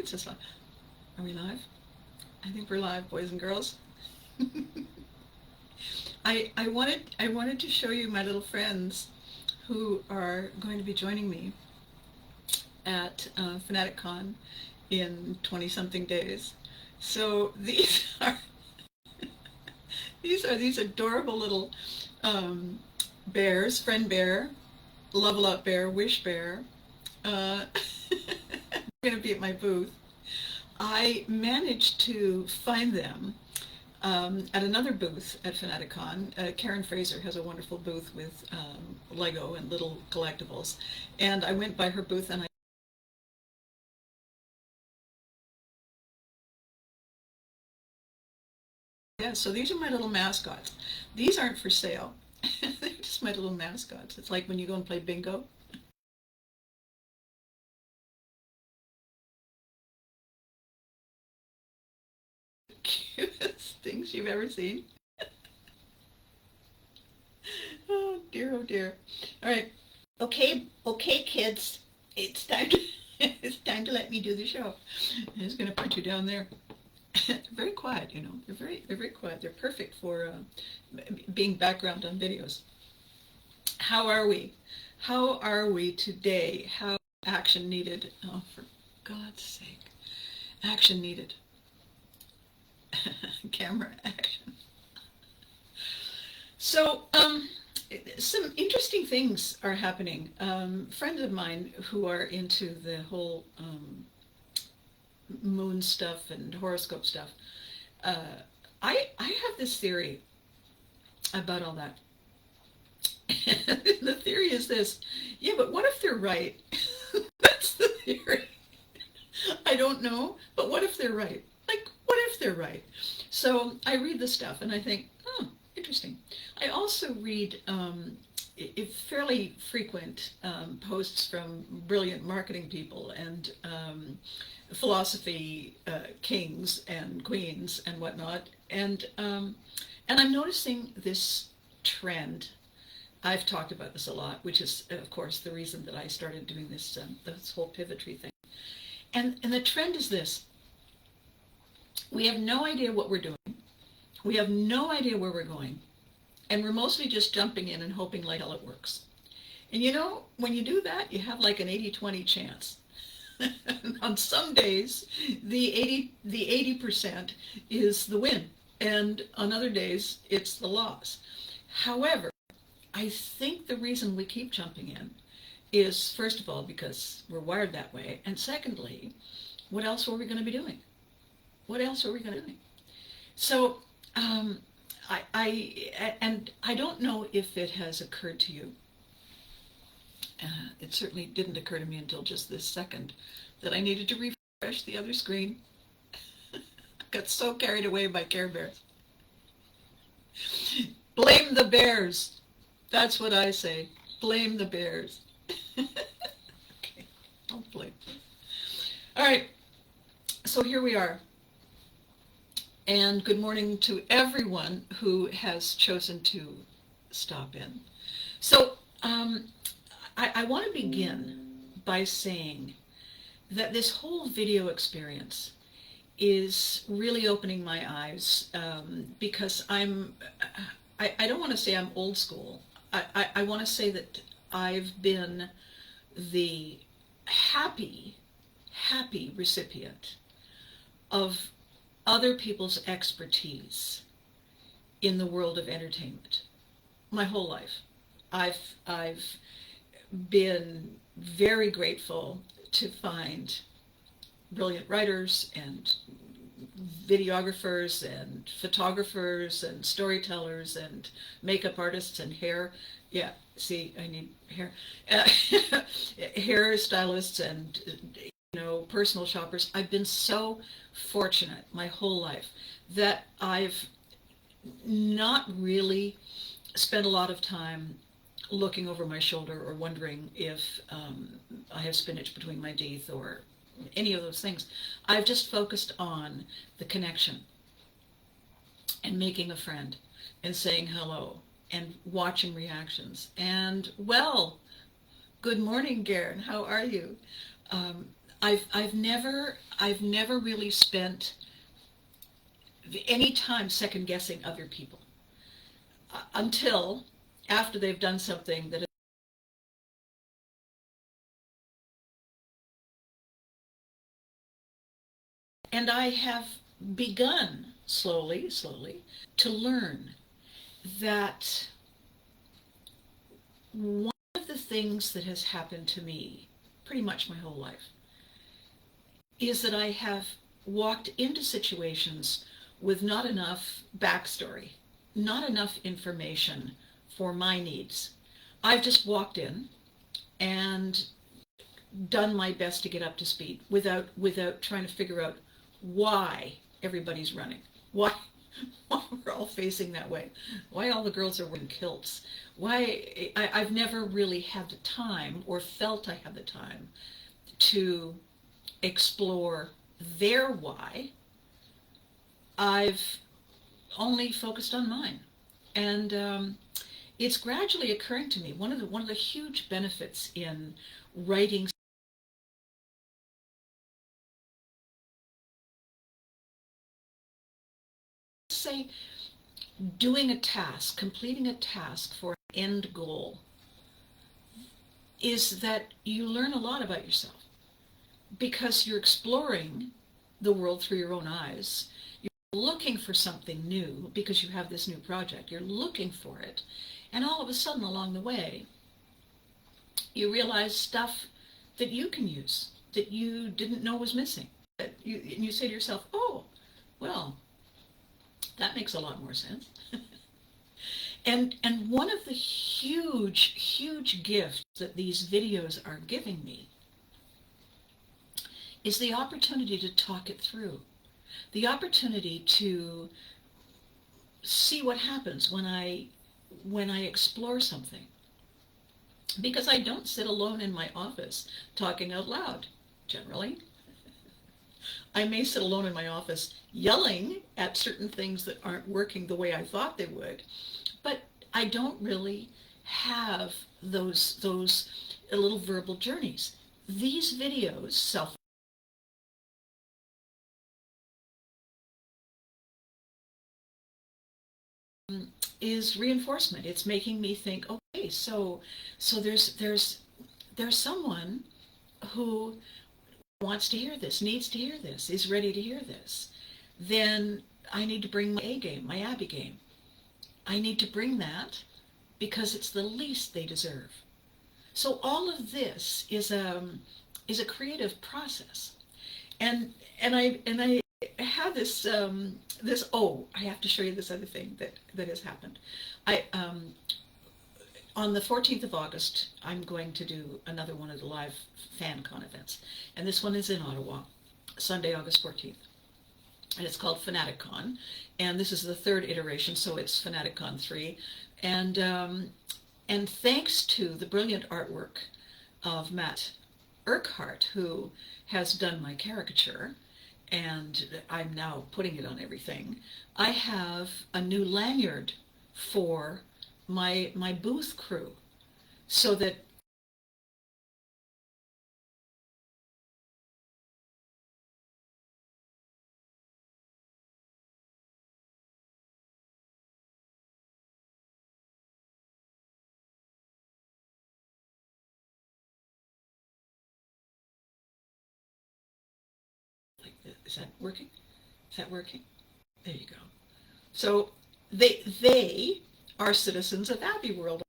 it's just live. Are we live? I think we're live, boys and girls. I wanted to show you my little friends who are going to be joining me at FanaticCon in 20-something days. So these adorable little bears, friend bear, level up bear, wish bear. Uh, going to be at my booth. I managed to find them at another booth at FanaticCon. Karen Fraser has a wonderful booth with Lego and little collectibles. And I went by her booth and yeah, so these are my little mascots. These aren't for sale. They're just my little mascots. It's like when you go and play bingo. Cutest things you've ever seen. Oh dear, oh dear. All right. Okay, kids. It's time to it's time to let me do the show. I'm just gonna put you down there. They're very quiet, you know. They're very quiet. They're perfect for being background on videos. How are we? How are we today? How action needed? Oh, for God's sake, action needed. Camera action. So, some interesting things are happening. Friends of mine who are into the whole moon stuff and horoscope stuff, I have this theory about all that. The theory is this: yeah, but what if they're right? That's the theory. I don't know, but what if they're right? Like, what if they're right? So I read the stuff and I think, oh, interesting. I also read fairly frequent posts from brilliant marketing people and philosophy kings and queens and whatnot, and I'm noticing this trend. I've talked about this a lot, which is, of course, the reason that I started doing this whole pivotry thing. And the trend is this: we have no idea what we're doing. We have no idea where we're going. And we're mostly just jumping in and hoping like hell it works. And you know, when you do that, you have like an 80-20 chance. On some days, the 80% is the win. And on other days, it's the loss. However, I think the reason we keep jumping in is, first of all, because we're wired that way. And secondly, what else were we going to be doing? What else are we going to do? So I don't know if it has occurred to you. It certainly didn't occur to me until just this second that I needed to refresh the other screen. I got so carried away by Care Bears. Blame the bears. That's what I say. Blame the bears. Okay, I'll blame. All right, so here we are. And good morning to everyone who has chosen to stop in. So I want to begin by saying that this whole video experience is really opening my eyes because I don't want to say I'm old school. I want to say that I've been the happy recipient of other people's expertise in the world of entertainment my whole life. I've been very grateful to find brilliant writers and videographers and photographers and storytellers and makeup artists and hair. Yeah, see, I need hair. Hair stylists and personal shoppers. I've been so fortunate my whole life that I've not really spent a lot of time looking over my shoulder or wondering if I have spinach between my teeth or any of those things. I've just focused on the connection and making a friend and saying hello and watching reactions. And, well, good morning, Garen. How are you? I've never really spent any time second guessing other people until after they've done something that. And I have begun slowly, slowly to learn that one of the things that has happened to me pretty much my whole life is that I have walked into situations with not enough backstory, not enough information for my needs. I've just walked in and done my best to get up to speed without trying to figure out why everybody's running, why we're all facing that way, why all the girls are wearing kilts, why I've never really had the time or felt I had the time to explore their why. I've only focused on mine, and it's gradually occurring to me. One of the huge benefits in writing, say, doing a task, completing a task for an end goal, is that you learn a lot about yourself because you're exploring the world through your own eyes. You're looking for something new because you have this new project. You're looking for it. And all of a sudden along the way, you realize stuff that you can use, that you didn't know was missing. And you say to yourself, oh, well, that makes a lot more sense. And one of the huge gifts that these videos are giving me is the opportunity to talk it through, the opportunity to see what happens when I explore something. Because I don't sit alone in my office talking out loud, generally. I may sit alone in my office yelling at certain things that aren't working the way I thought they would, but I don't really have those little verbal journeys. These videos, is reinforcement. It's making me think, okay, so there's someone who wants to hear this, needs to hear this, is ready to hear this. Then I need to bring my A game, my Abby game. I need to bring that because it's the least they deserve. So all of this is a creative process, and I have this I have to show you this other thing that has happened. I On the 14th of August, I'm going to do another one of the live FanCon events, and this one is in Ottawa, Sunday, August 14th. And it's called FanaticCon, and this is the third iteration, so it's FanaticCon 3. And thanks to the brilliant artwork of Matt Urquhart, who has done my caricature, and I'm now putting it on everything, I have a new lanyard for my booth crew, so that is that working? Is that working? There you go. So they are citizens of Abbey World.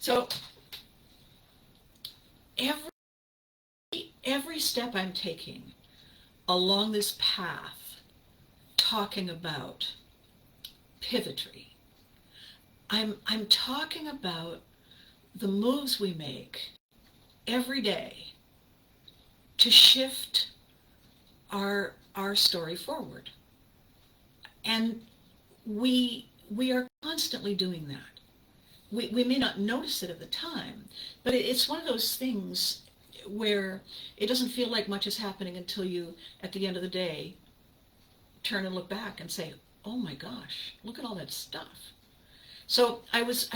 So every step I'm taking along this path, talking about pivotry, I'm talking about the moves we make every day to shift our story forward. And we are constantly doing that. We may not notice it at the time, but it's one of those things where it doesn't feel like much is happening until you, at the end of the day, turn and look back and say, oh my gosh, look at all that stuff. So I was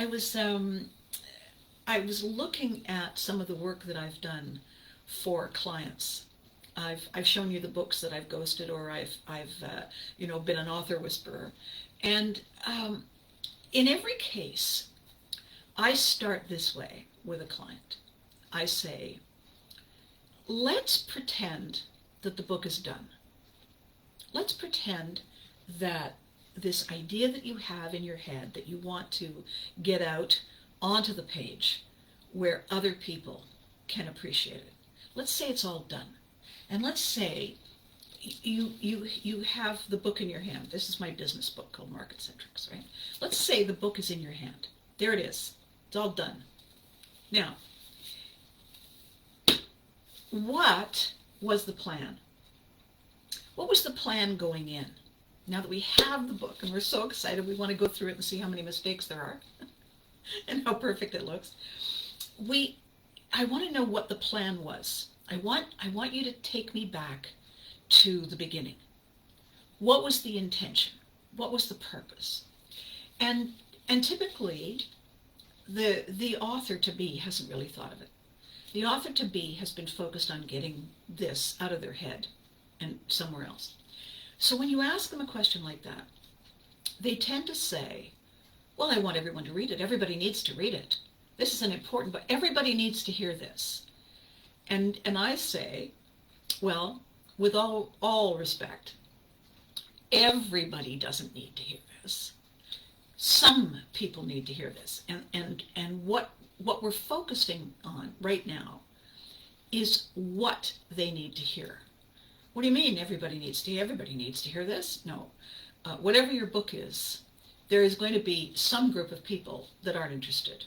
looking at some of the work that I've done for clients. I've shown you the books that I've ghosted, or I've been an author whisperer, and in every case, I start this way with a client. I say, let's pretend that the book is done. Let's pretend that this idea that you have in your head that you want to get out onto the page where other people can appreciate it. Let's say it's all done. And let's say you have the book in your hand. This is my business book called Market Centrics, right? Let's say the book is in your hand. There it is. It's all done. Now, what was the plan? What was the plan going in? Now that we have the book and we're so excited, we want to go through it and see how many mistakes there are and how perfect it looks. I want to know what the plan was. I want you to take me back to the beginning. What was the intention? What was the purpose? And typically, the author to be hasn't really thought of it. The author to be has been focused on getting this out of their head and somewhere else. So when you ask them a question like that, they tend to say, well, I want everyone to read it. Everybody needs to read it. This is an important book. Everybody needs to hear this. And I say, well, with all respect, everybody doesn't need to hear this. Some people need to hear this. And what we're focusing on right now is what they need to hear. What do you mean everybody needs to hear? Everybody needs to hear this? No. Whatever your book is, there is going to be some group of people that aren't interested.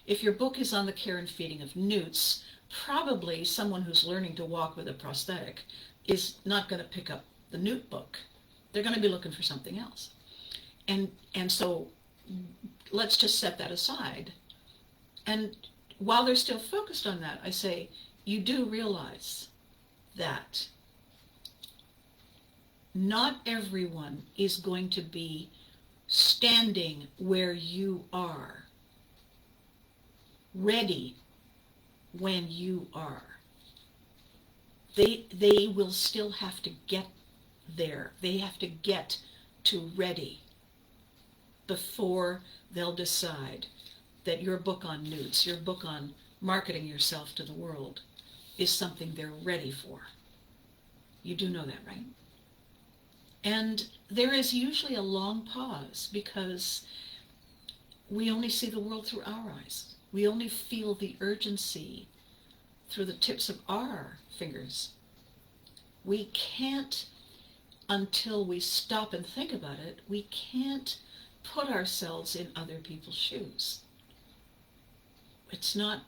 If your book is on the care and feeding of newts, probably someone who's learning to walk with a prosthetic is not going to pick up the newt book. They're going to be looking for something else. And so let's just set that aside. And while they're still focused on that, I say, you do realize that not everyone is going to be standing where you are, ready when you are. They will still have to get there. They have to get to ready before they'll decide that your book on newts, your book on marketing yourself to the world, is something they're ready for. You do know that, right? And there is usually a long pause because we only see the world through our eyes. We only feel the urgency through the tips of our fingers. We can't, until we stop and think about it, we can't put ourselves in other people's shoes. It's not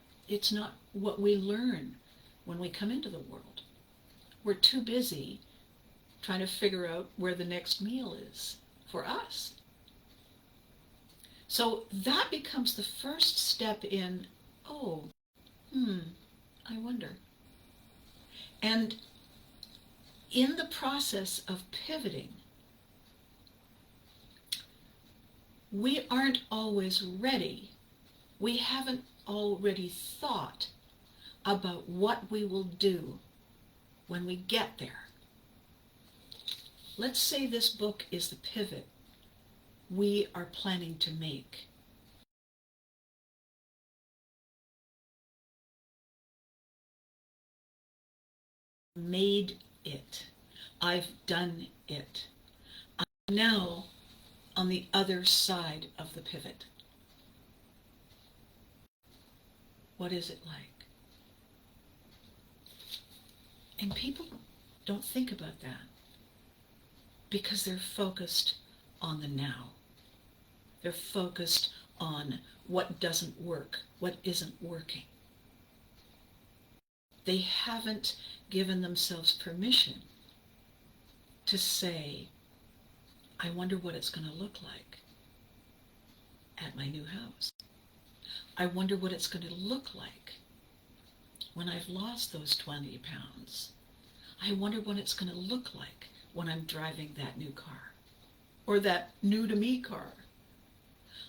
what we learn when we come into the world. We're too busy trying to figure out where the next meal is for us. So that becomes the first step in, I wonder. And in the process of pivoting, we aren't always ready. We haven't already thought about what we will do when we get there. Let's say this book is the pivot we are planning to make. Made it. I've done it. I'm now on the other side of the pivot. What is it like? And people don't think about that because they're focused on the now. They're focused on what doesn't work, what isn't working. They haven't given themselves permission to say, I wonder what it's going to look like at my new house. I wonder what it's going to look like when I've lost those 20 pounds. I wonder what it's going to look like when I'm driving that new car, or that new to me car.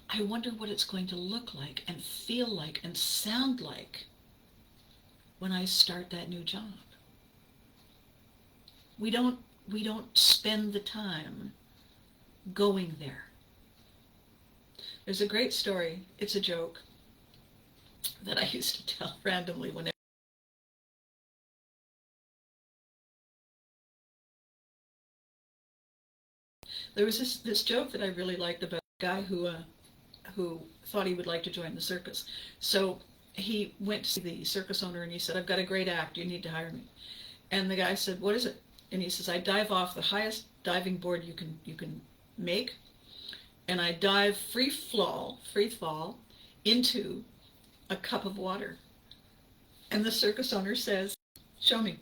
I wonder what it's going to look like and feel like and sound like when I start that new job. We don't spend the time going there. There's a great story, it's a joke, that I used to tell randomly whenever. There was this joke that I really liked about a guy who thought he would like to join the circus. So he went to see the circus owner and he said, I've got a great act, you need to hire me. And the guy said, what is it? And he says, I dive off the highest diving board you can make, and I dive free fall into a cup of water. And the circus owner says, show me.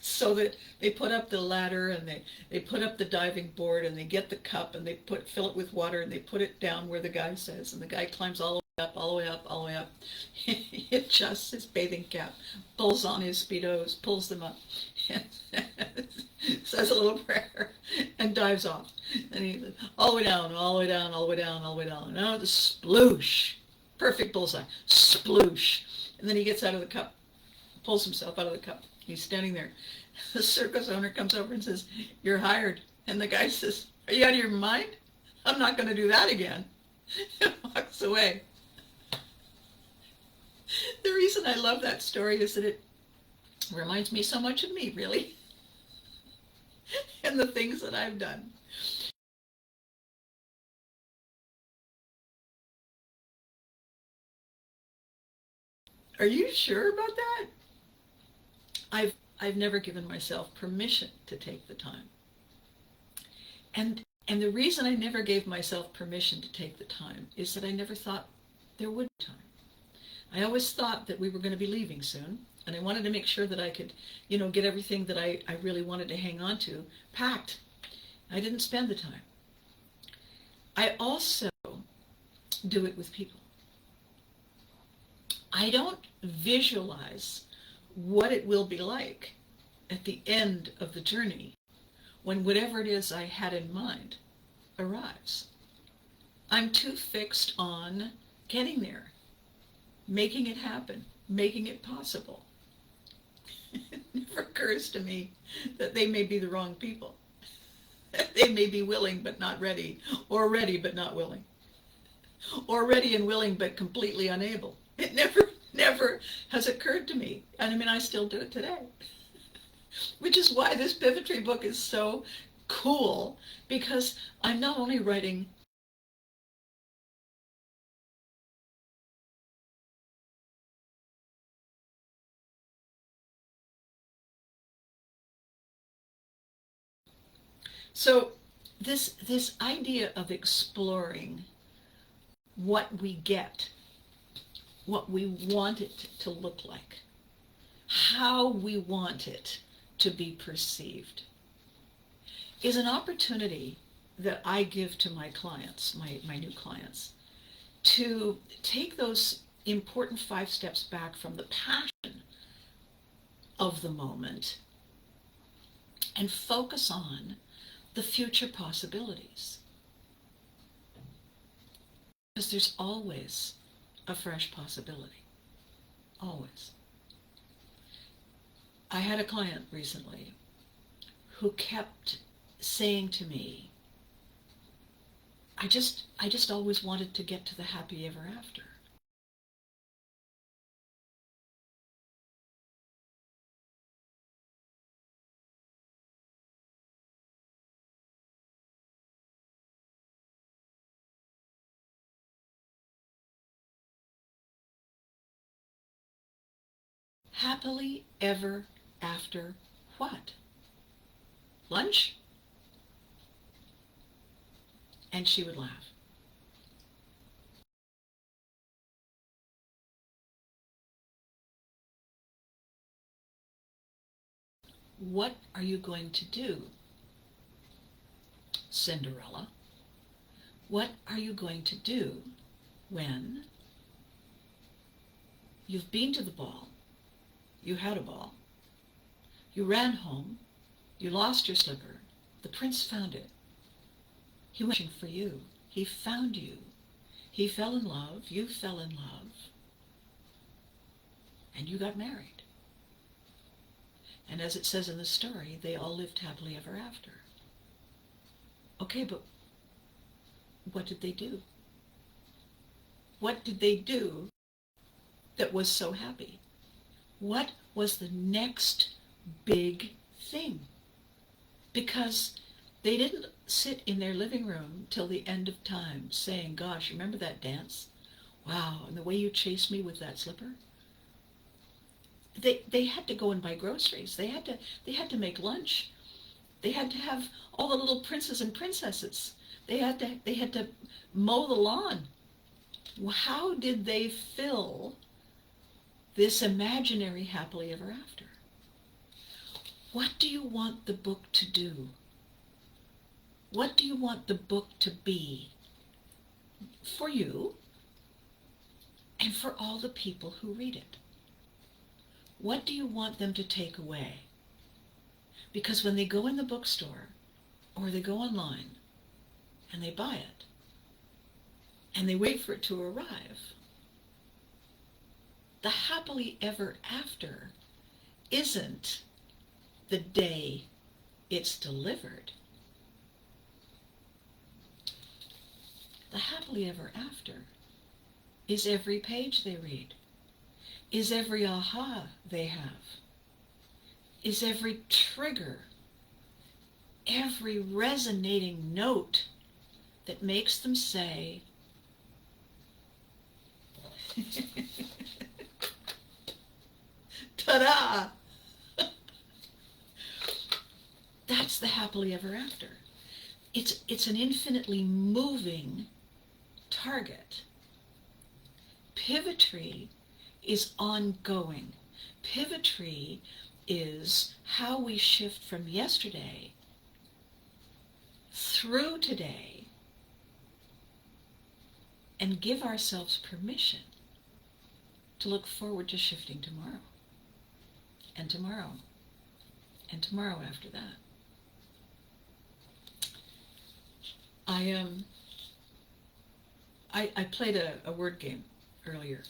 So that they put up the ladder and they put up the diving board and they get the cup and they fill it with water and they put it down where the guy says, and the guy climbs all the way up, all the way up, all the way up. He adjusts his bathing cap, pulls on his Speedos, pulls them up, says a little prayer, and dives off. And he says, all the way down, all the way down, all the way down, all the way down. Now the sploosh, perfect bullseye, sploosh. And then he gets out of the cup, pulls himself out of the cup. He's standing there. The circus owner comes over and says, you're hired. And the guy says, are you out of your mind? I'm not going to do that again. And walks away. The reason I love that story is that it reminds me so much of me, really, and the things that I've done. Are you sure about that? I've never given myself permission to take the time. And the reason I never gave myself permission to take the time is that I never thought there would be time. I always thought that we were going to be leaving soon, and I wanted to make sure that I could, get everything that I really wanted to hang on to packed. I didn't spend the time. I also do it with people. I don't visualize what it will be like at the end of the journey when whatever it is I had in mind arrives. I'm too fixed on getting there, making it happen, making it possible. It never occurs to me that they may be the wrong people. They may be willing but not ready, or ready but not willing, or ready and willing but completely unable. It never has occurred to me. And I mean, I still do it today. Which is why this Pivotry book is so cool, because I'm not only writing so this idea of exploring what we get, what we want it to look like, how we want it to be perceived, is an opportunity that I give to my clients, my new clients, to take those important 5 steps back from the passion of the moment and focus on the future possibilities. Because there's always a fresh possibility. Always. I had a client recently who kept saying to me, I just always wanted to get to the happy ever after. Happily ever after what? Lunch? And she would laugh. What are you going to do, Cinderella? What are you going to do when you've been to the ball, you had a ball, you ran home, you lost your slipper, the prince found it, he went looking for you, he found you, he fell in love, you fell in love, and you got married. And as it says in the story, they all lived happily ever after. Okay, but what did they do? What did they do that was so happy? What was the next big thing? Because they didn't sit in their living room till the end of time saying, gosh, remember that dance? Wow, and the way you chased me with that slipper? They had to go and buy groceries. They had to make lunch. They had to have all the little princes and princesses. They had to mow the lawn. How did they fill this imaginary happily ever after? What do you want the book to do? What do you want the book to be? For you and for all the people who read it. What do you want them to take away? Because when they go in the bookstore or they go online and they buy it and they wait for it to arrive, the happily ever after isn't the day it's delivered. The happily ever after is every page they read, is every aha they have, is every trigger, every resonating note that makes them say, ta-da! That's the happily ever after. It's an infinitely moving target. Pivotry is ongoing. Pivotry is how we shift from yesterday through today and give ourselves permission to look forward to shifting tomorrow and tomorrow and tomorrow after that. I played a word game earlier,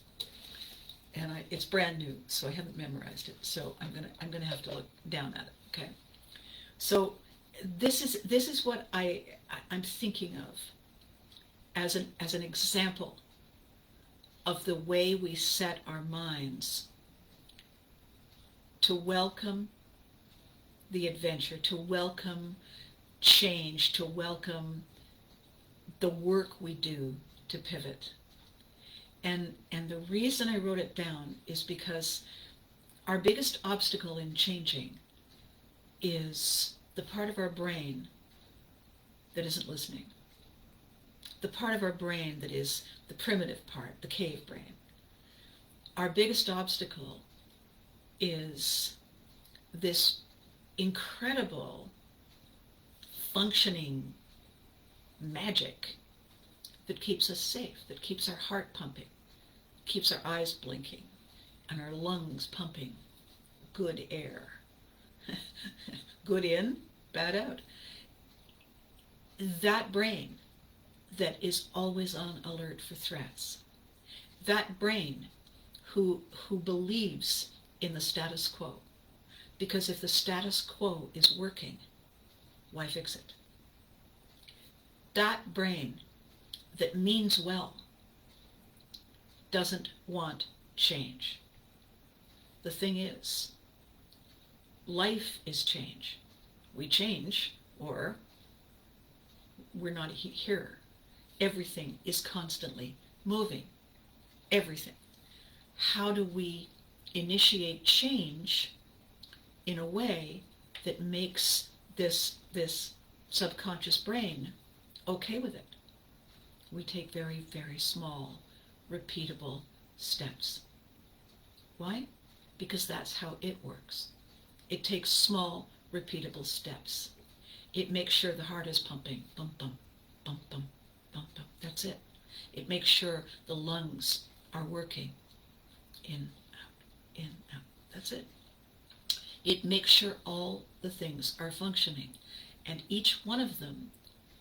and it's brand new, so I haven't memorized it. So I'm gonna have to look down at it. Okay. So this is what I'm thinking of as an example of the way we set our minds to welcome the adventure, to welcome change, to welcome the work we do to pivot. And the reason I wrote it down is because our biggest obstacle in changing is the part of our brain that isn't listening. The part of our brain that is the primitive part, the cave brain. Our biggest obstacle is this incredible functioning magic that keeps us safe, that keeps our heart pumping, keeps our eyes blinking, and our lungs pumping good air. Good in, bad out. That brain that is always on alert for threats, that brain who believes in the status quo, because if the status quo is working, why fix it? That brain that means well doesn't want change. The thing is, life is change. We change or we're not here. Everything is constantly moving. Everything. How do we initiate change in a way that makes this subconscious brain okay with it? We take very, very small, repeatable steps. Why? Because that's how it works. It takes small, repeatable steps. It makes sure the heart is pumping. Bump, bump, bump, bump, bump, bump. That's it. It makes sure the lungs are working. In, out, in, out. That's it. It makes sure all the things are functioning. And each one of them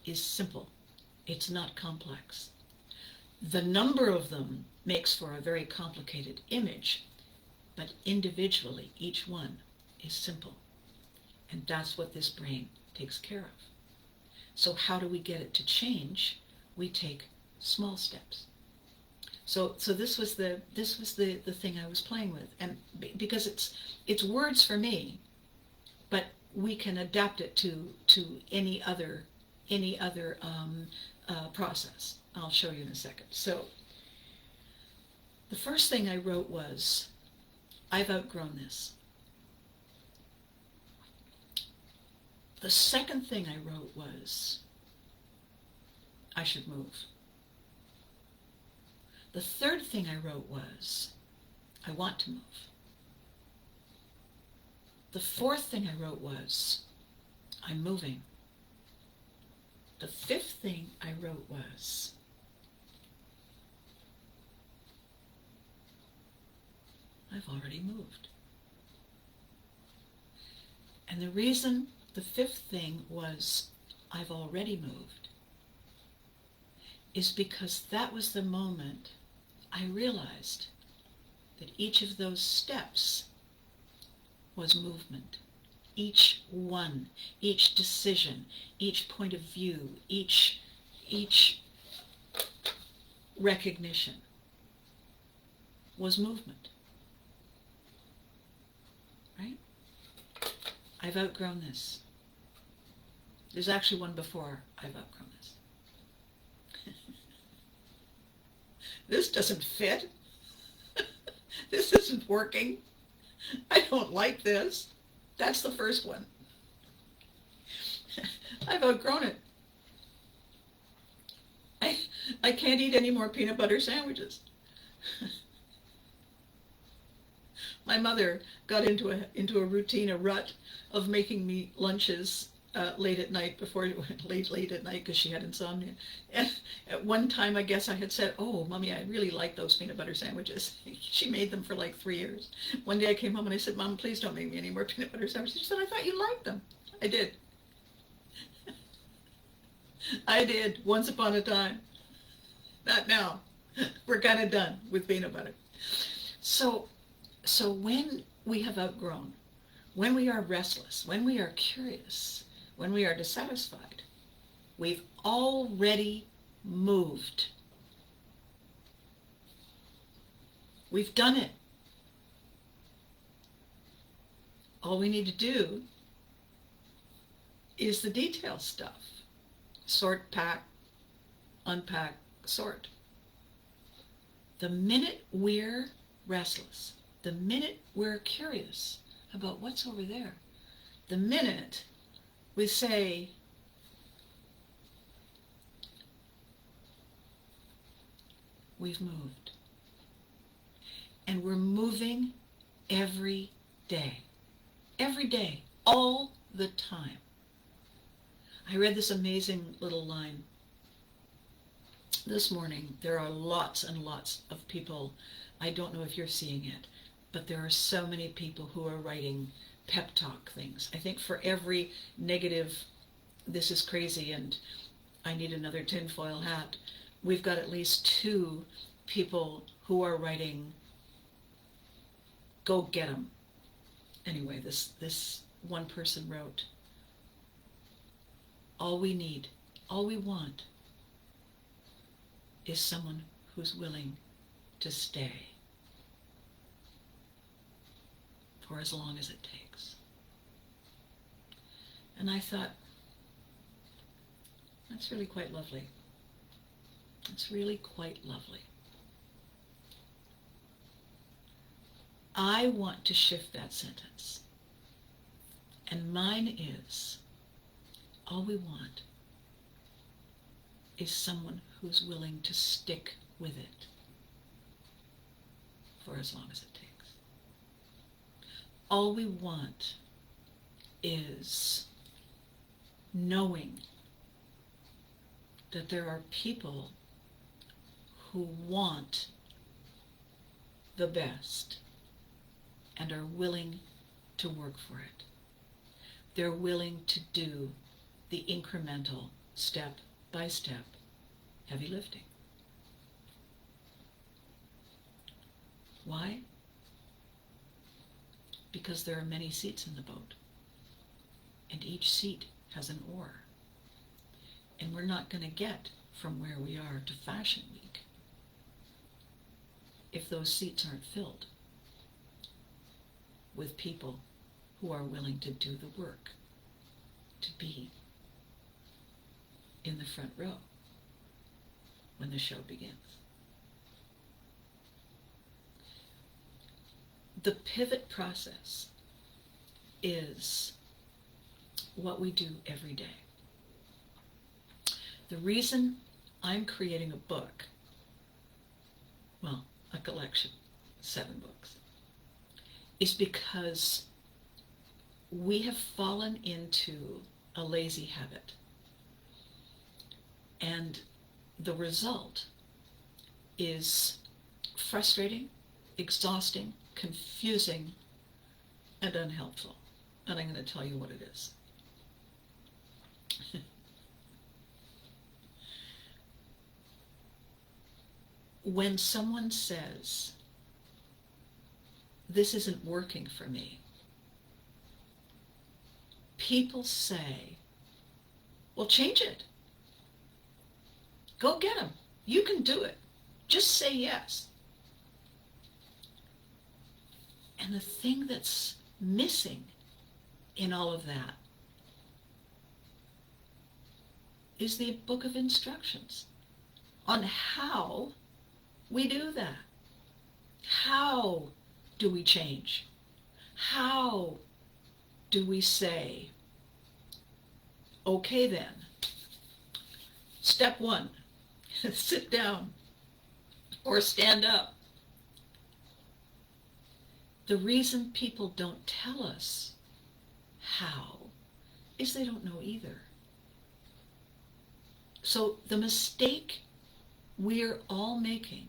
is simple. It's not complex. The number of them makes for a very complicated image, but individually, each one is simple. And that's what this brain takes care of. So how do we get it to change? We take small steps. So this was the thing I was playing with, and because it's words for me, but we can adapt it to any other process. I'll show you in a second. So the first thing I wrote was, I've outgrown this. The second thing I wrote was, I should move. The third thing I wrote was, I want to move. The fourth thing I wrote was, I'm moving. The fifth thing I wrote was, I've already moved. And the reason the fifth thing was, I've already moved, is because that was the moment I realized that each of those steps was movement. Each one, each decision, each point of view, each recognition was movement. Right? I've outgrown this. There's actually one before I've outgrown this. This doesn't fit. This isn't working. I don't like this. That's the first one. I've outgrown it. I can't eat any more peanut butter sandwiches. My mother got into a routine, a rut of making me lunches late at night late at night because she had insomnia. And at one time, I guess I had said, "Oh, Mommy, I really like those peanut butter sandwiches." She made them for like 3 years. One day I came home and I said, "Mom, please don't make me any more peanut butter sandwiches." She said, "I thought you liked them." I did. I did, once upon a time. Not now. We're kind of done with peanut butter. So when we have outgrown, when we are restless, when we are curious, when we are dissatisfied, we've already moved. We've done it. All we need to do is the detail stuff. Sort, pack, unpack, sort. The minute we're restless, the minute we're curious about what's over there, the minute we say, we've moved. And we're moving every day. Every day. All the time. I read this amazing little line this morning. There are lots and lots of people, I don't know if you're seeing it, but there are so many people who are writing pep talk things. I think for every negative, this is crazy and I need another tinfoil hat, we've got at least 2 people who are writing, go get 'em. Anyway, this one person wrote, all we need, all we want is someone who's willing to stay for as long as it takes. And I thought, that's really quite lovely. It's really quite lovely. I want to shift that sentence. And mine is, all we want is someone who's willing to stick with it for as long as it takes. All we want is knowing that there are people who want the best and are willing to work for it. They're willing to do the incremental, step-by-step heavy lifting. Why? because there are many seats in the boat, and each seat has an oar. And we're not going to get from where we are to Fashion Week if those seats aren't filled with people who are willing to do the work to be in the front row when the show begins. The pivot process is what we do every day. The reason I'm creating a book, well, a collection, 7 books, is because we have fallen into a lazy habit. And the result is frustrating, exhausting, confusing, and unhelpful. And I'm going to tell you what it is. When someone says, this isn't working for me, people say, well, change it. Go get them. You can do it. Just say yes. And the thing that's missing in all of that is the book of instructions on how we do that. How do we change? How do we say, okay then, step 1, sit down or stand up? The reason people don't tell us how is they don't know either. So the mistake we're all making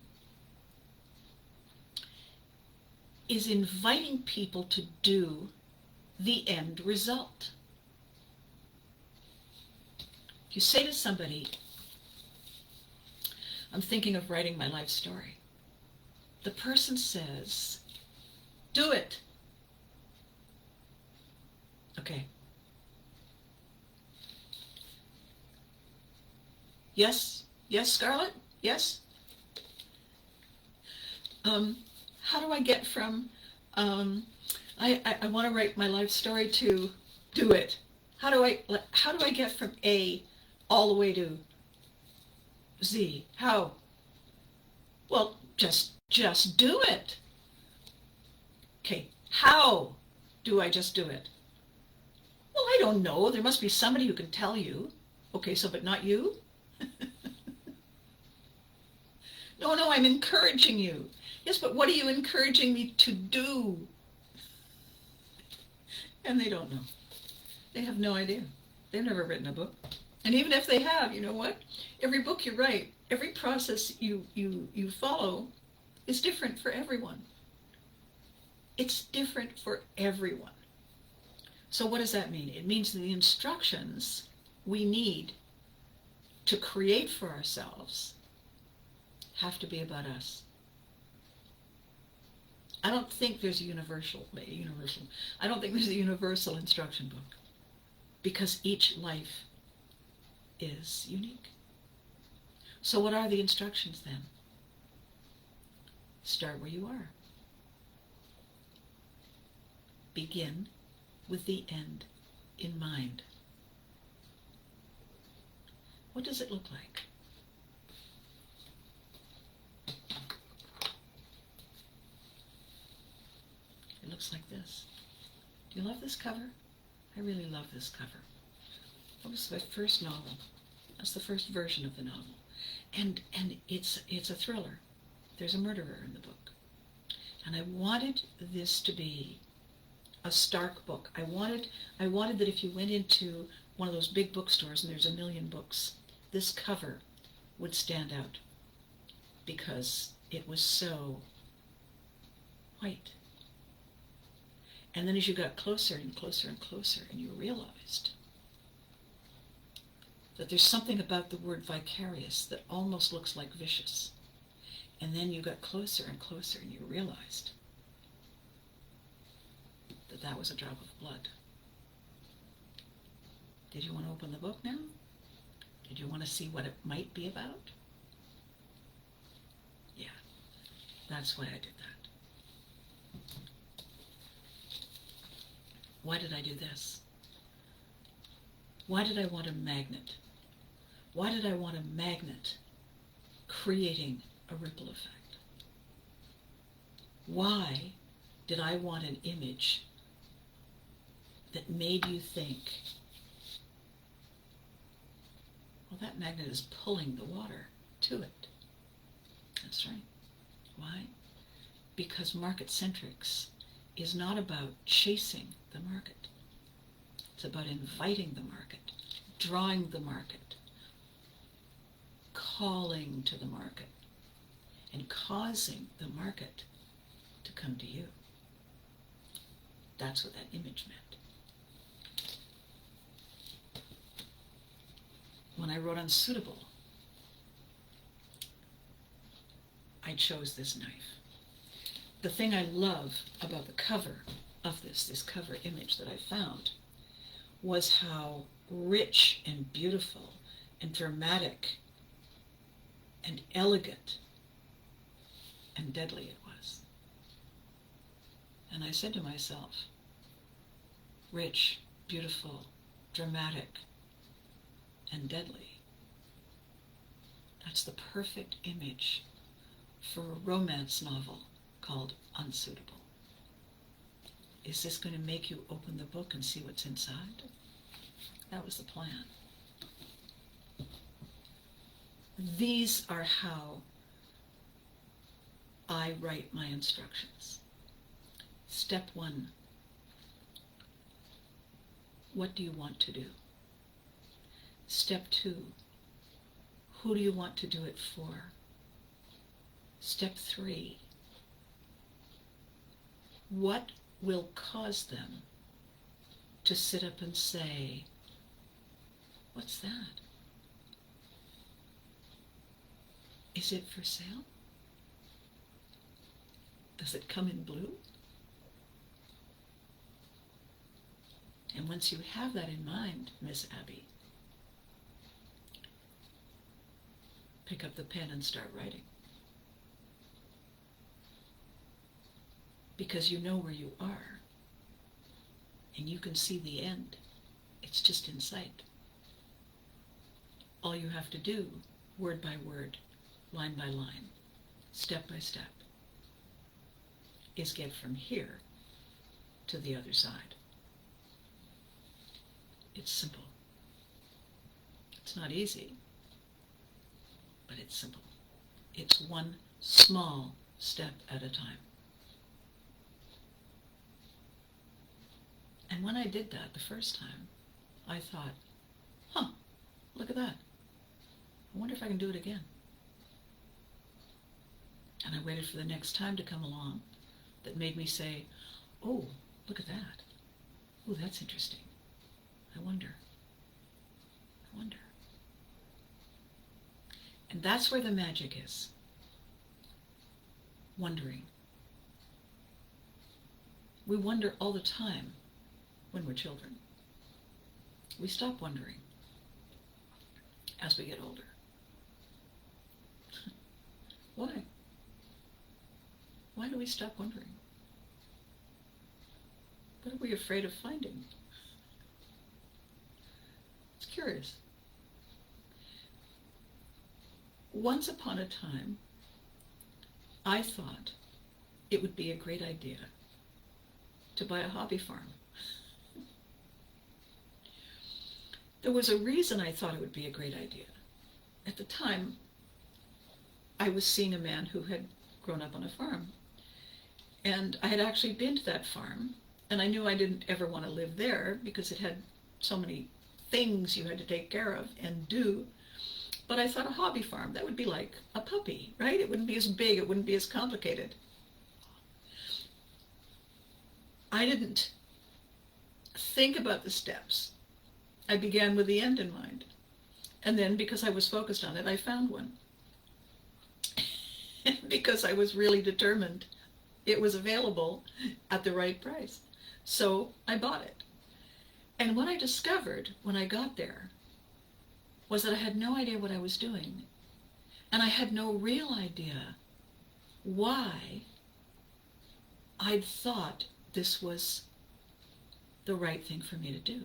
is inviting people to do the end result. You say to somebody, I'm thinking of writing my life story. The person says, do it. Okay. Yes? Yes, Scarlett? Yes? How do I get from, I want to write my life story to do it? How do I get from A all the way to Z? How? Well, just do it. Okay, how do I just do it? Well, I don't know. There must be somebody who can tell you. Okay, so but not you? No, I'm encouraging you. Yes, but what are you encouraging me to do? And they don't know. They have no idea. They've never written a book. And even if they have, you know what? Every book you write, every process you follow is different for everyone. It's different for everyone. So what does that mean? It means that the instructions we need to create for ourselves have to be about us. I don't think there's a universal. I don't think there's a universal instruction book, because each life is unique. So what are the instructions then? Start where you are. Begin with the end in mind. What does it look like? It looks like this. Do you love this cover? I really love this cover. That was my first novel. That's the first version of the novel. And it's a thriller. There's a murderer in the book. And I wanted this to be a stark book. I wanted that if you went into one of those big bookstores and there's a million books, this cover would stand out because it was so white. And then as you got closer and closer and closer, and you realized that there's something about the word vicarious that almost looks like vicious. And then you got closer and closer, and you realized that that was a drop of blood. Did you want to open the book now? Did you want to see what it might be about? Yeah, that's why I did that. Why did I do this? Why did I want a magnet? Why did I want a magnet creating a ripple effect? Why did I want an image that made you think, well, that magnet is pulling the water to it? That's right. Why? Because market centrics is not about chasing the market. It's about inviting the market, drawing the market, calling to the market, and causing the market to come to you. That's what that image meant. When I wrote unsuitable, I chose this knife. The thing I love about the cover of this cover image that I found, was how rich and beautiful and dramatic and elegant and deadly it was. And I said to myself, rich, beautiful, dramatic, and deadly. That's the perfect image for a romance novel called Unsuitable. Is this going to make you open the book and see what's inside? That was the plan. These are how I write my instructions. Step 1. What do you want to do? Step 2. Who do you want to do it for? Step 3. What will cause them to sit up and say, what's that? Is it for sale? Does it come in blue? And once you have that in mind, Miss Abby, pick up the pen and start writing. Because you know where you are, and you can see the end. It's just in sight. All you have to do, word by word, line by line, step by step, is get from here to the other side. It's simple. It's not easy, but it's simple. It's one small step at a time. And when I did that the first time, I thought, look at that. I wonder if I can do it again. And I waited for the next time to come along that made me say, oh, look at that. Oh, that's interesting. I wonder. And that's where the magic is. Wondering. We wonder all the time when we're children. We stop wondering as we get older. Why? Why do we stop wondering? What are we afraid of finding? It's curious. Once upon a time, I thought it would be a great idea to buy a hobby farm. There was a reason I thought it would be a great idea. At the time, I was seeing a man who had grown up on a farm. And I had actually been to that farm, and I knew I didn't ever want to live there because it had so many things you had to take care of and do. But I thought a hobby farm, that would be like a puppy, right? It wouldn't be as big, it wouldn't be as complicated. I didn't think about the steps. I began with the end in mind. And then, because I was focused on it, I found one. Because I was really determined it was available at the right price. So I bought it. And what I discovered when I got there was that I had no idea what I was doing. And I had no real idea why I'd thought this was the right thing for me to do.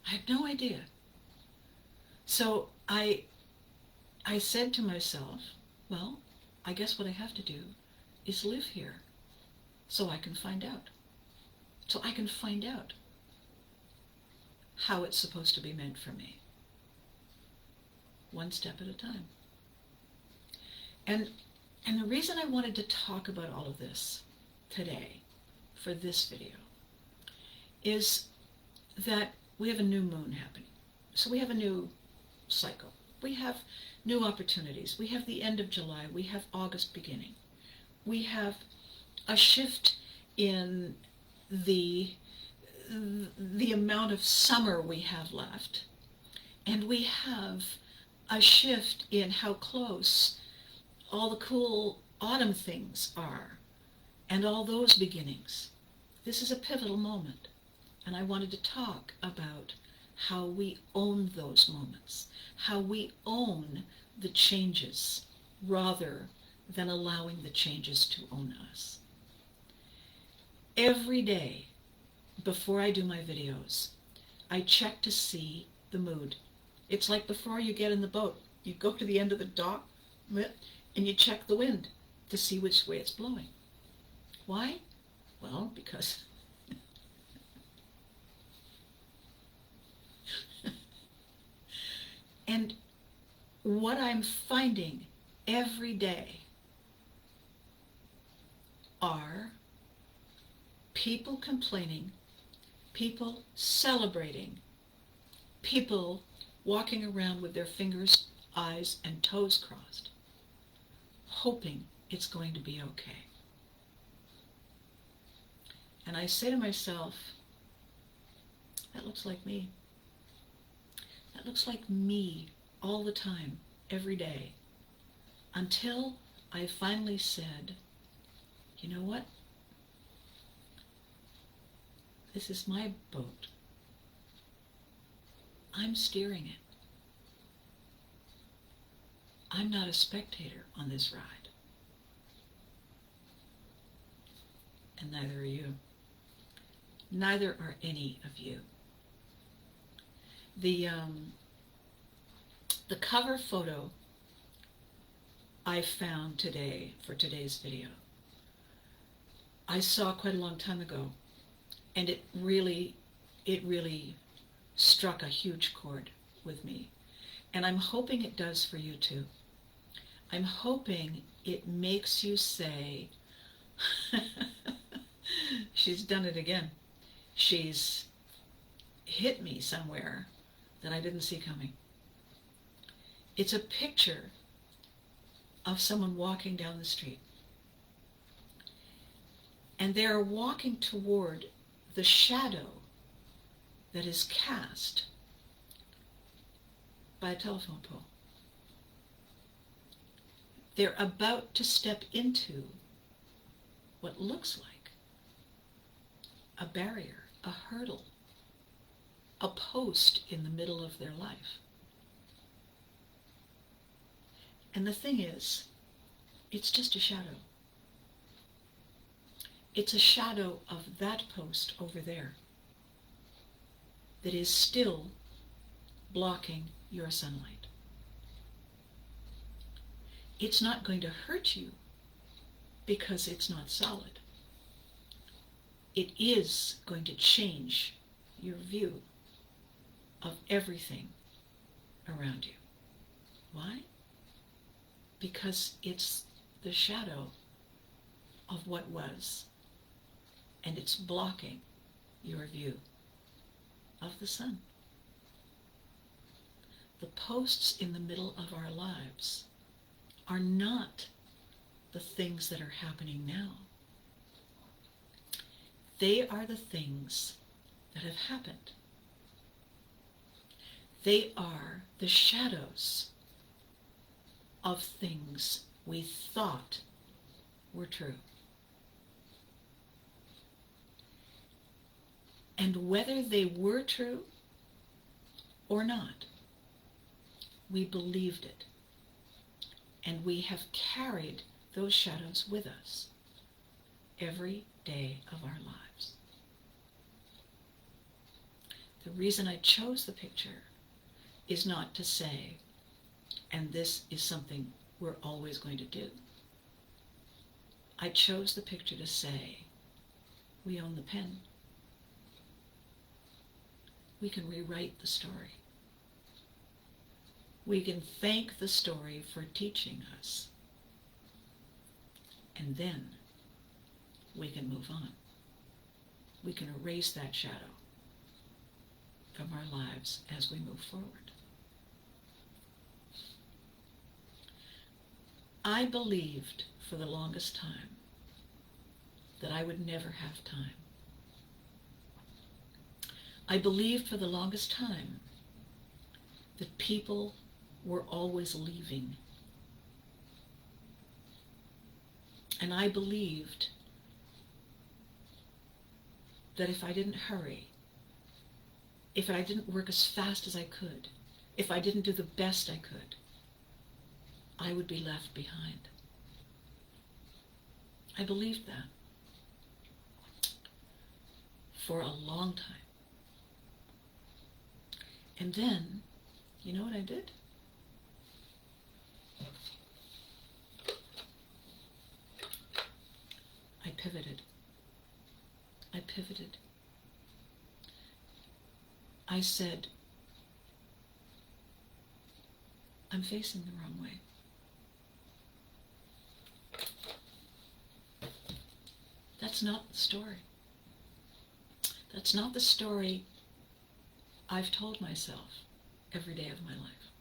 I had no idea. So I said to myself, well, I guess what I have to do is live here so I can find out. So I can find out how it's supposed to be meant for me. One step at a time. And the reason I wanted to talk about all of this today for this video is that we have a new moon happening. So we have a new cycle. We have new opportunities. We have the end of July. We have August beginning. We have a shift in the amount of summer we have left. And we have a shift in how close all the cool autumn things are and all those beginnings. This is a pivotal moment. And I wanted to talk about how we own those moments, how we own the changes rather than allowing the changes to own us. Every day before I do my videos, I check to see the mood. It's like before you get in the boat. You go to the end of the dock and you check the wind to see which way it's blowing. Why? Well, because and what I'm finding every day are people complaining, people celebrating, people walking around with their fingers, eyes, and toes crossed, hoping it's going to be okay. And I say to myself, that looks like me. That looks like me all the time, every day, until I finally said, you know what? This is my boat. I'm steering it. I'm not a spectator on this ride. And neither are you. Neither are any of you. The cover photo I found today for today's video, I saw quite a long time ago, and it really struck a huge chord with me. And I'm hoping it does for you too. I'm hoping it makes you say, she's done it again. She's hit me somewhere that I didn't see coming. It's a picture of someone walking down the street. And they are walking toward the shadow that is cast by a telephone pole. They're about to step into what looks like a barrier, a hurdle, a post in the middle of their life. And the thing is, it's just a shadow. It's a shadow of that post over there that is still blocking your sunlight. It's not going to hurt you because it's not solid. It is going to change your view of everything around you. Why? Because it's the shadow of what was, and it's blocking your view of the sun. The posts in the middle of our lives are not the things that are happening now. They are the things that have happened. They are the shadows of things we thought were true. And whether they were true or not, we believed it. And we have carried those shadows with us every day of our lives. The reason I chose the picture is not to say, and this is something we're always going to do. I chose the picture to say, we own the pen. We can rewrite the story. We can thank the story for teaching us. And then we can move on. We can erase that shadow from our lives as we move forward. I believed for the longest time that I would never have time. I believed for the longest time that people were always leaving. And I believed that if I didn't hurry, if I didn't work as fast as I could, if I didn't do the best I could, I would be left behind. I believed that for a long time. And then, you know what I did? I pivoted. I pivoted. I said, I'm facing the wrong way. That's not the story. That's not the story I've told myself every day of my life.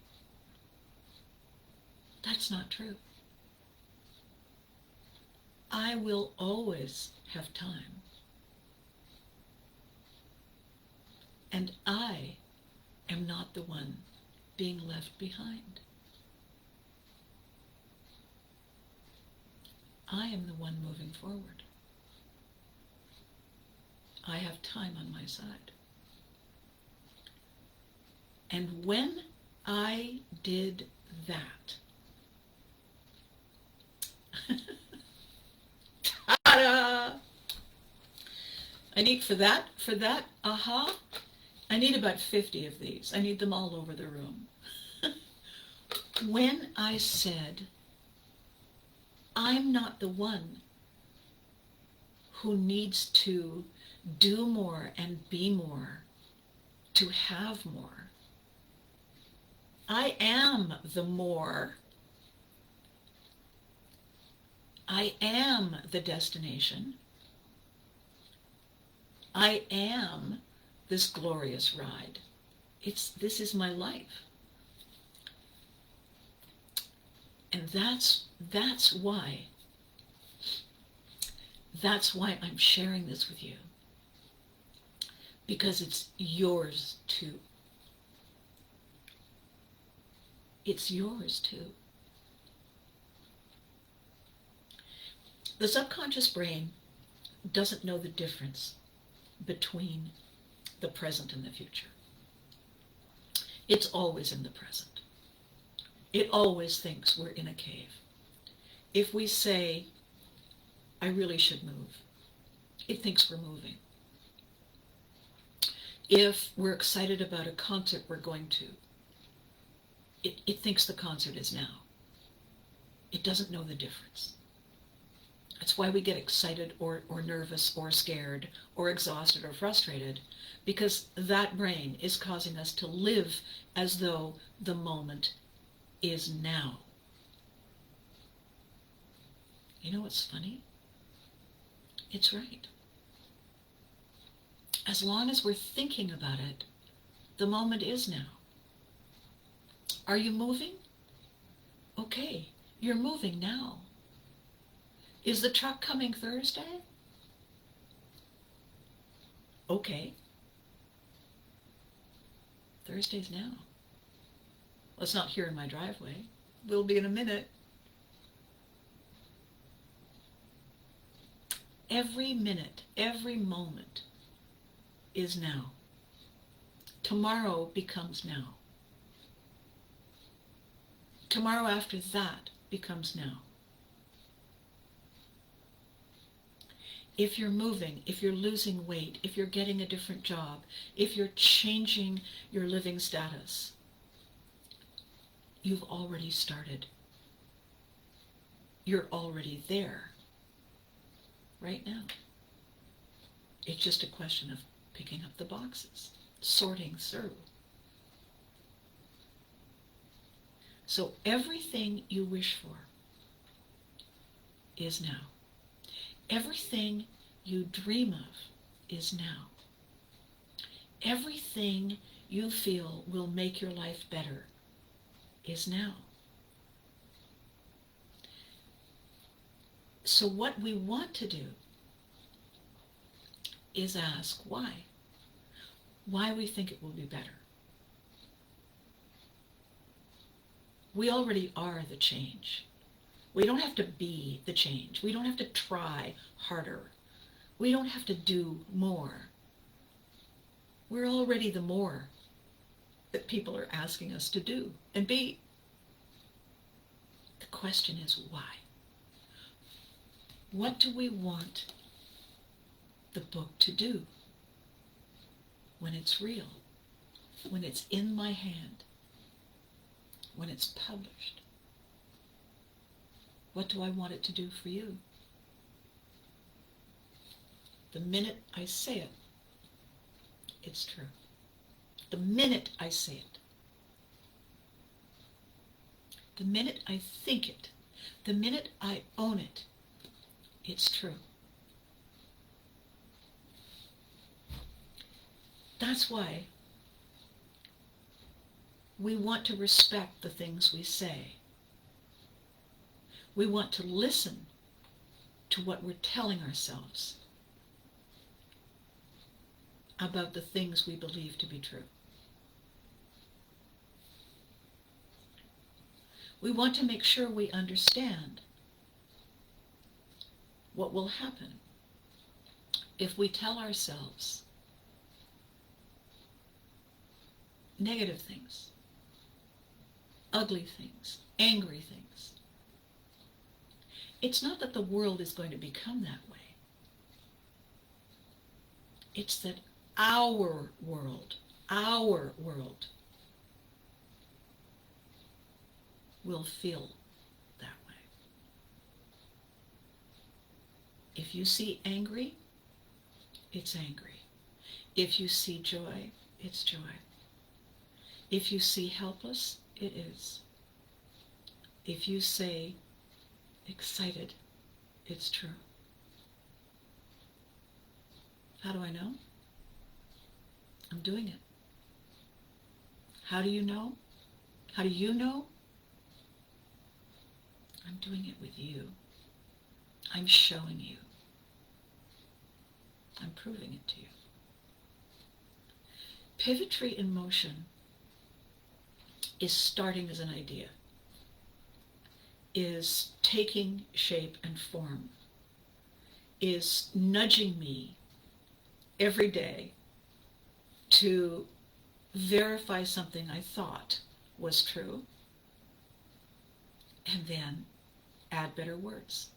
That's not true. I will always have time. And I am not the one being left behind. I am the one moving forward. I have time on my side. And when I did that, ta-da! I need for that, aha, I need about 50 of these. I need them all over the room. When I said, I'm not the one who needs to do more and be more to have more. I am the more. I am the destination. I am this glorious ride. This is my life. And that's why I'm sharing this with you. Because it's yours too. It's yours too. The subconscious brain doesn't know the difference between the present and the future. It's always in the present. It always thinks we're in a cave. If we say, I really should move, it thinks we're moving. If we're excited about a concert we're going to, it thinks the concert is now. It doesn't know the difference. That's why we get excited or nervous or scared or exhausted or frustrated, because that brain is causing us to live as though the moment is now. You know what's funny? It's right. As long as we're thinking about it, the moment is now. Are you moving? Okay, you're moving now. Is the truck coming Thursday? Okay. Thursday's now. Well, it's not here in my driveway. Will be in a minute. Every minute, every moment is now. Tomorrow becomes now. Tomorrow after that becomes now. If you're moving, if you're losing weight, if you're getting a different job, if you're changing your living status, you've already started. You're already there right now. It's just a question of picking up the boxes, sorting through. So everything you wish for is now. Everything you dream of is now. Everything you feel will make your life better is now. So what we want to do is ask why. Why we think it will be better. We already are the change. We don't have to be the change. We don't have to try harder. We don't have to do more. We're already the more that people are asking us to do and be. The question is why? What do we want the book to do when it's real, when it's in my hand, when it's published? What do I want it to do for you? The minute I say it, it's true. The minute I say it, the minute I think it, the minute I own it, it's true. That's why we want to respect the things we say. We want to listen to what we're telling ourselves about the things we believe to be true. We want to make sure we understand what will happen if we tell ourselves negative things, ugly things, angry things. It's not that the world is going to become that way. It's that our world will feel that way. If you see angry, it's angry. If you see joy, it's joy. If you see helpless, it is. If you say excited, it's true. How do I know? I'm doing it. How do you know? How do you know? I'm doing it with you. I'm showing you. I'm proving it to you. Pivotry in motion is starting as an idea, is taking shape and form, is nudging me every day to verify something I thought was true, and then add better words.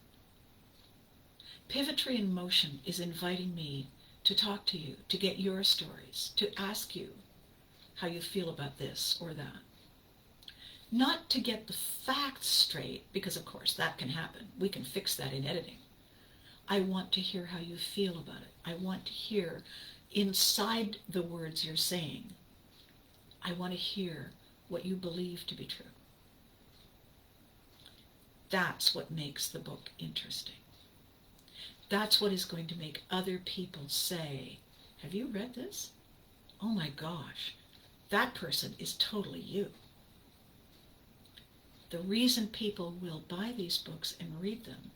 Pivotry in motion is inviting me to talk to you, to get your stories, to ask you how you feel about this or that. Not to get the facts straight, because of course that can happen. We can fix that in editing. I want to hear how you feel about it. I want to hear inside the words you're saying. I want to hear what you believe to be true. That's what makes the book interesting. That's what is going to make other people say, have you read this? Oh my gosh, that person is totally you. The reason people will buy these books and read them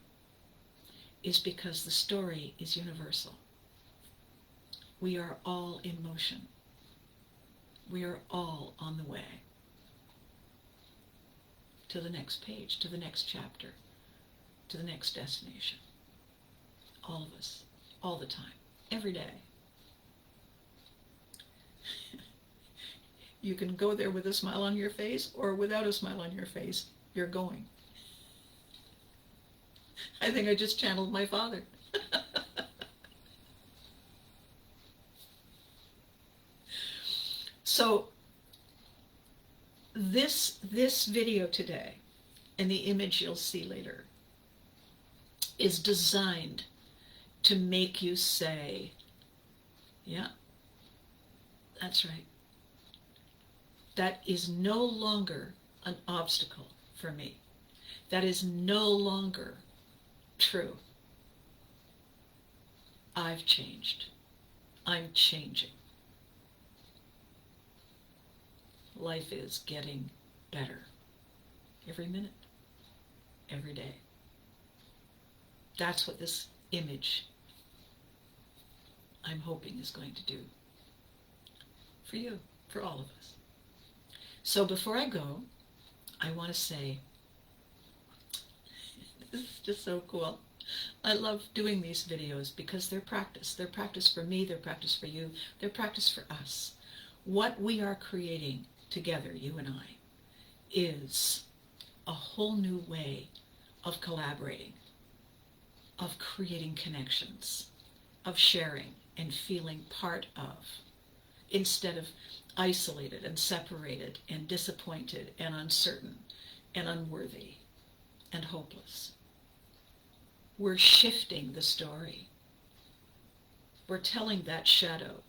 is because the story is universal. We are all in motion. We are all on the way to the next page, to the next chapter, to the next destination. All of us, all the time, every day. You can go there with a smile on your face or without a smile on your face. You're going. I think I just channeled my father. So this video today, and the image you'll see later, is designed to make you say, yeah, that's right. That is no longer an obstacle for me. That is no longer true. I've changed. I'm changing. Life is getting better every minute, every day. That's what this image, I'm hoping, is going to do for you, for all of us. So before I go, I want to say, this is just so cool. I love doing these videos because they're practice. They're practice for me, they're practice for you, they're practice for us. What we are creating together, you and I, is a whole new way of collaborating, of creating connections, of sharing and feeling part of, instead of isolated and separated and disappointed and uncertain and unworthy and hopeless. We're shifting the story. We're telling that shadow,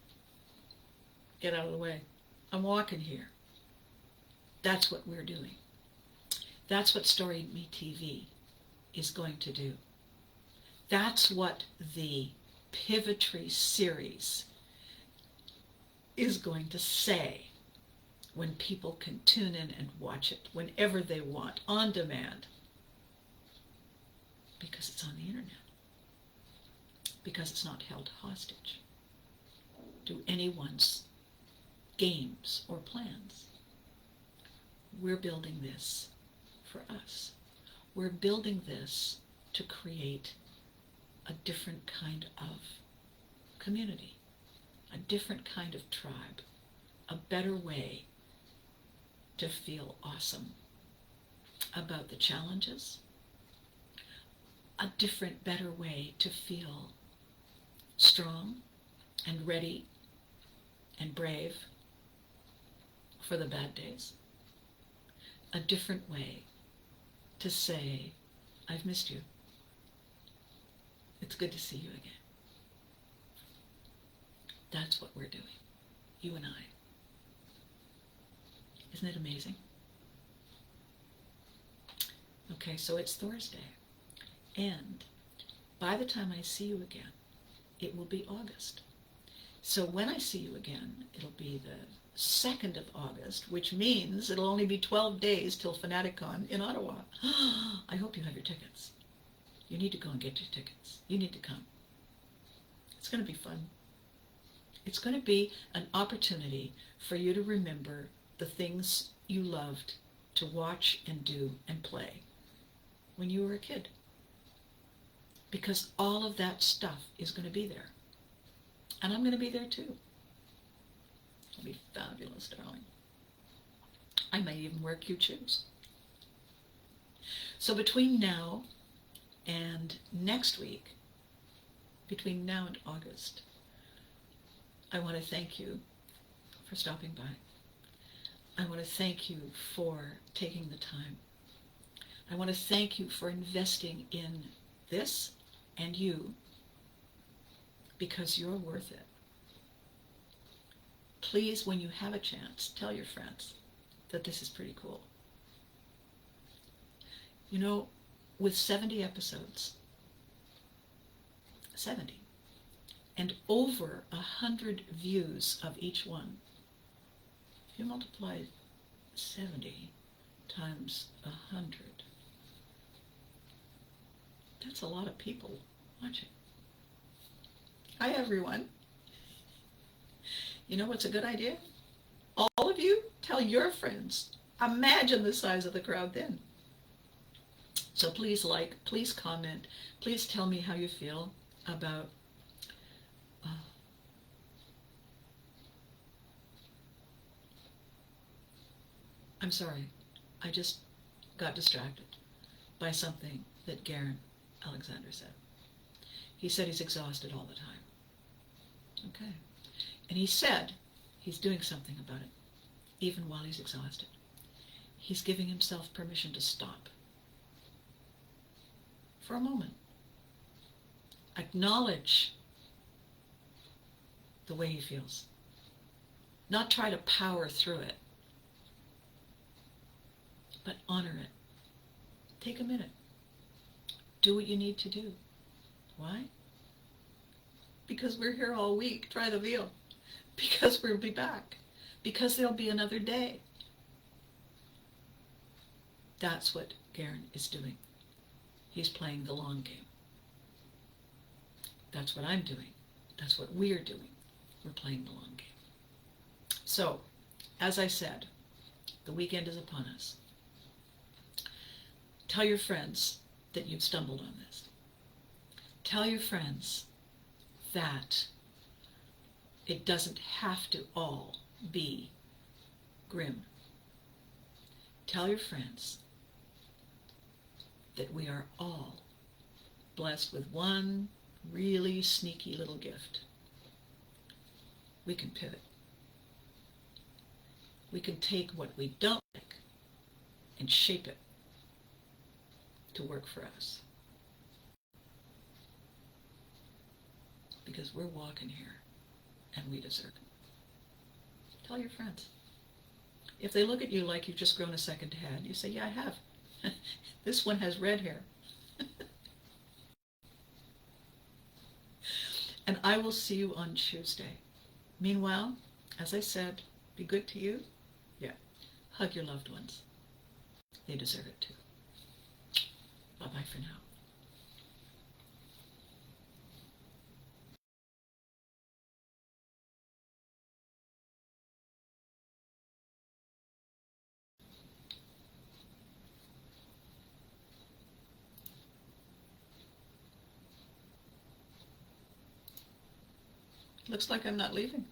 get out of the way. I'm walking here. That's what we're doing. That's what Story Me TV is going to do. That's what the Pivotry series is going to say when people can tune in and watch it whenever they want, on demand. Because it's on the internet. Because it's not held hostage to anyone's games or plans. We're building this for us. We're building this to create a different kind of community, a different kind of tribe, a better way to feel awesome about the challenges, a different, better way to feel strong and ready and brave for the bad days, a different way to say, I've missed you. It's good to see you again. That's what we're doing, you and I. Isn't it amazing? Okay, so it's Thursday. And by the time I see you again, it will be August. So when I see you again, it'll be the 2nd of August, which means it'll only be 12 days till Fanaticon in Ottawa. I hope you have your tickets. You need to go and get your tickets. You need to come. It's going to be fun. It's going to be an opportunity for you to remember the things you loved to watch and do and play when you were a kid. Because all of that stuff is going to be there. And I'm going to be there too. It'll be fabulous, darling. I may even wear cute shoes. So between now and next week, between now and August, I want to thank you for stopping by. I want to thank you for taking the time. I want to thank you for investing in this and you, because you're worth it. Please, when you have a chance, tell your friends that this is pretty cool. You know, with 70 episodes, 70, and over 100 views of each one, if you multiply 70 times 100, that's a lot of people watching. Hi, everyone. You know what's a good idea? All of you, tell your friends. Imagine the size of the crowd then. So please like, please comment, please tell me how you feel about I'm sorry. I just got distracted by something that Garen Alexander said. He said he's exhausted all the time. Okay. And he said he's doing something about it, even while he's exhausted. He's giving himself permission to stop. For a moment. Acknowledge the way he feels. Not try to power through it, but honor it. Take a minute. Do what you need to do. Why? Because we're here all week. Try the veal. Because we'll be back. Because there'll be another day. That's what Garen is doing. He's playing the long game. That's what I'm doing. That's what we're doing. We're playing the long game. So, as I said, the weekend is upon us. Tell your friends that you've stumbled on this. Tell your friends that it doesn't have to all be grim. Tell your friends that we are all blessed with one really sneaky little gift. We can pivot. We can take what we don't like and shape it to work for us. Because we're walking here and we deserve it. Tell your friends. If they look at you like you've just grown a second head, you say, yeah, I have. This one has red hair. And I will see you on Tuesday. Meanwhile, as I said, be good to you. Yeah. Hug your loved ones. They deserve it too. Bye-bye for now. Looks like I'm not leaving.